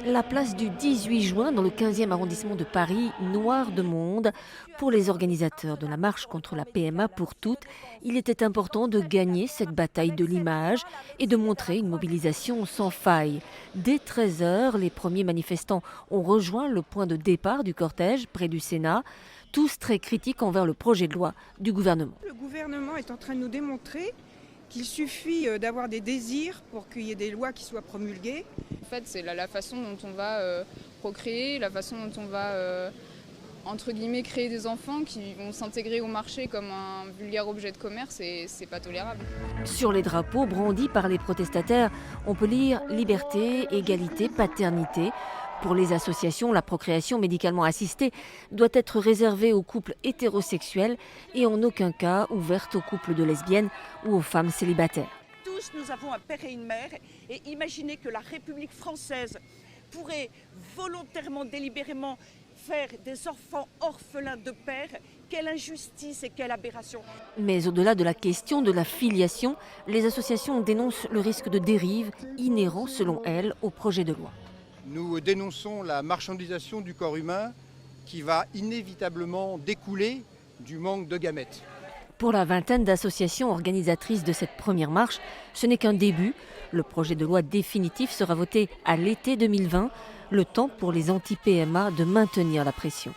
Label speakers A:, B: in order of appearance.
A: La place du 18 juin dans le 15e arrondissement de Paris, noire de monde. Pour les organisateurs de la marche contre la PMA pour toutes, il était important de gagner cette bataille de l'image et de montrer une mobilisation sans faille. Dès 13 heures, les premiers manifestants ont rejoint le point de départ du cortège près du Sénat, tous très critiques envers le projet de loi du gouvernement.
B: Le gouvernement est en train de nous démontrer qu'il suffit d'avoir des désirs pour qu'il y ait des lois qui soient promulguées.
C: En fait, c'est la façon dont on va procréer, la façon dont on va, entre guillemets, créer des enfants qui vont s'intégrer au marché comme un vulgaire objet de commerce et c'est pas tolérable.
A: Sur les drapeaux brandis par les protestataires, on peut lire liberté, égalité, paternité. Pour les associations, la procréation médicalement assistée doit être réservée aux couples hétérosexuels et en aucun cas ouverte aux couples de lesbiennes ou aux femmes célibataires.
D: Tous, nous avons un père et une mère, et imaginez que la République française pourrait volontairement, délibérément faire des enfants orphelins de père. Quelle injustice et quelle aberration!
A: Mais au-delà de la question de la filiation, les associations dénoncent le risque de dérive inhérent, selon elles, au projet de loi.
E: Nous dénonçons la marchandisation du corps humain qui va inévitablement découler du manque de gamètes.
A: Pour la vingtaine d'associations organisatrices de cette première marche, ce n'est qu'un début. Le projet de loi définitif sera voté à l'été 2020, le temps pour les anti-PMA de maintenir la pression.